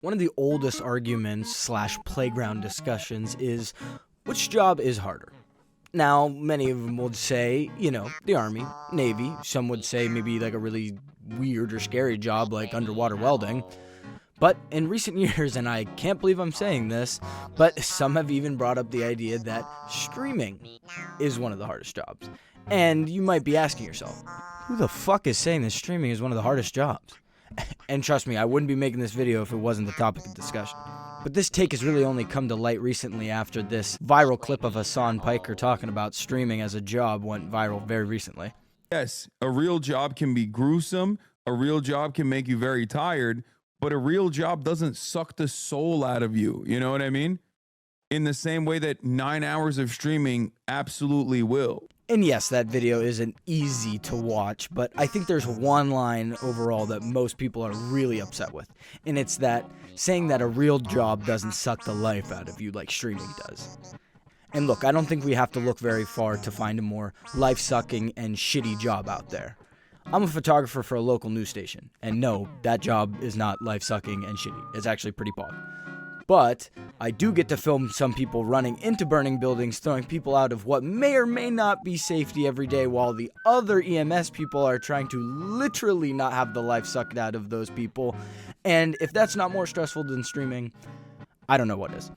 One of the oldest arguments slash playground discussions is which job is harder? Now, many of them would say, the Army, Navy. Some would say maybe like a really weird or scary job like underwater welding. But in recent years, and I can't believe I'm saying this, but some have even brought up the idea that streaming is one of the hardest jobs. And you might be asking yourself, who the fuck is saying that streaming is one of the hardest jobs? And trust me, I wouldn't be making this video if it wasn't the topic of discussion. But this take has really only come to light recently after this viral clip of Hassan Piker talking about streaming as a job went viral very recently. Yes, a real job can be gruesome. A real job can make you very tired, but a real job doesn't suck the soul out of you. You know what I mean? In the same way that 9 hours of streaming absolutely will. And yes, that video isn't easy to watch, but I think there's one line overall that most people are really upset with. And it's that saying that a real job doesn't suck the life out of you like streaming does. And look, I don't think we have to look very far to find a more life-sucking and shitty job out there. I'm a photographer for a local news station, and no, that job is not life-sucking and shitty. It's actually pretty pog. But I do get to film some people running into burning buildings, throwing people out of what may or may not be safety every day, while the other EMS people are trying to literally not have the life sucked out of those people. And if that's not more stressful than streaming, I don't know what is.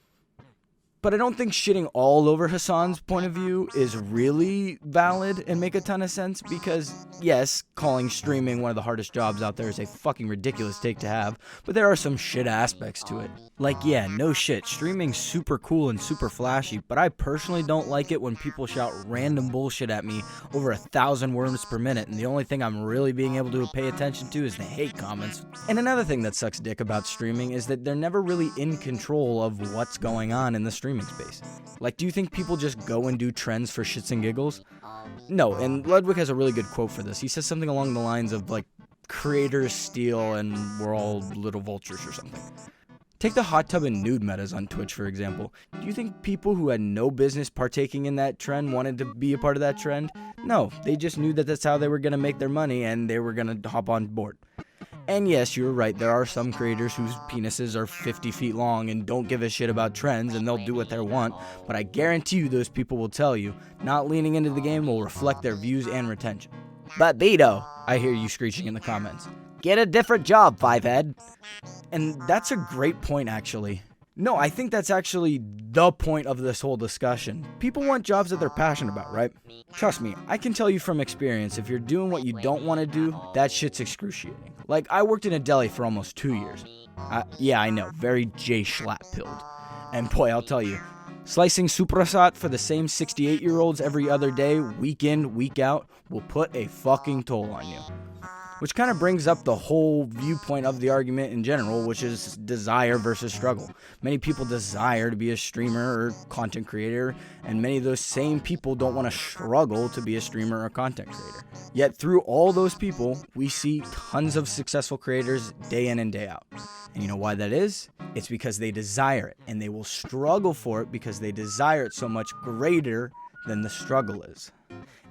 But I don't think shitting all over Hassan's point of view is really valid and make a ton of sense because, yes, calling streaming one of the hardest jobs out there is a fucking ridiculous take to have, but there are some shit aspects to it. Like, yeah, no shit, streaming's super cool and super flashy, but I personally don't like it when people shout random bullshit at me over 1,000 words per minute, and the only thing I'm really being able to pay attention to is the hate comments. And another thing that sucks dick about streaming is that they're never really in control of what's going on in the streaming space. Like, do you think people just go and do trends for shits and giggles? No, and Ludwig has a really good quote for this. He says something along the lines of, like, creators steal and we're all little vultures or something. Take the hot tub and nude metas on Twitch, for example. Do you think people who had no business partaking in that trend wanted to be a part of that trend? No, they just knew that that's how they were going to make their money and they were going to hop on board. And yes, you're right, there are some creators whose penises are 50 feet long and don't give a shit about trends and they'll do what they want, but I guarantee you those people will tell you not leaning into the game will reflect their views and retention. But Beto, I hear you screeching in the comments. Get a different job, Fivehead. And that's a great point, actually. No, I think that's actually the point of this whole discussion. People want jobs that they're passionate about, right? Trust me, I can tell you from experience, if you're doing what you don't want to do, that shit's excruciating. Like, I worked in a deli for almost 2 years. Yeah, I know, very J-Schlatt-pilled. And boy, I'll tell you, slicing supersat for the same 68-year-olds every other day, week in, week out, will put a fucking toll on you. Which kind of brings up the whole viewpoint of the argument in general, which is desire versus struggle. Many people desire to be a streamer or content creator, and many of those same people don't want to struggle to be a streamer or content creator. Yet through all those people, we see tons of successful creators day in and day out. And you know why that is? It's because they desire it, and they will struggle for it because they desire it so much greater than the struggle is.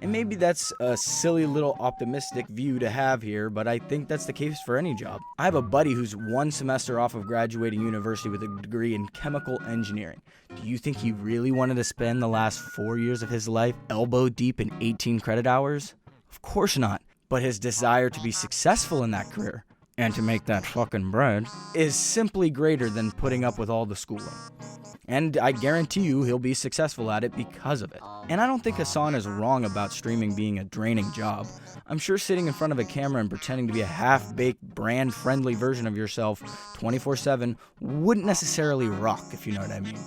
And maybe that's a silly little optimistic view to have here, but I think that's the case for any job. I have a buddy who's 1 semester off of graduating university with a degree in chemical engineering. Do you think he really wanted to spend the last 4 years of his life elbow deep in 18 credit hours? Of course not. But his desire to be successful in that career, and to make that fucking bread, is simply greater than putting up with all the schooling. And I guarantee you he'll be successful at it because of it. And I don't think Hassan is wrong about streaming being a draining job. I'm sure sitting in front of a camera and pretending to be a half-baked, brand-friendly version of yourself 24/7 wouldn't necessarily rock, if you know what I mean.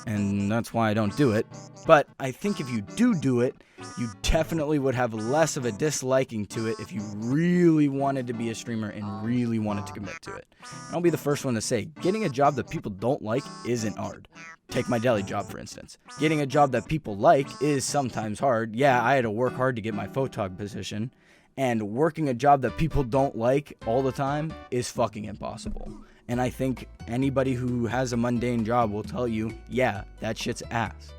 And that's why I don't do it. But I think if you do it, you definitely would have less of a disliking to it if you really wanted to be a streamer and really wanted to commit to it. And I'll be the first one to say, getting a job that people don't like isn't hard. Take my deli job, for instance. Getting a job that people like is sometimes hard. Yeah, I had to work hard to get my photog position. And working a job that people don't like all the time is fucking impossible. And I think anybody who has a mundane job will tell you, yeah, that shit's ass.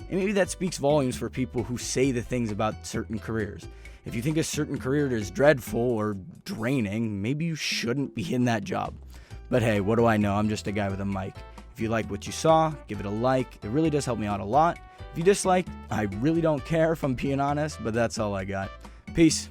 And maybe that speaks volumes for people who say the things about certain careers. If you think a certain career is dreadful or draining, maybe you shouldn't be in that job. But hey, what do I know? I'm just a guy with a mic. If you like what you saw, give it a like. It really does help me out a lot. If you dislike, I really don't care if I'm being honest, but that's all I got. Peace.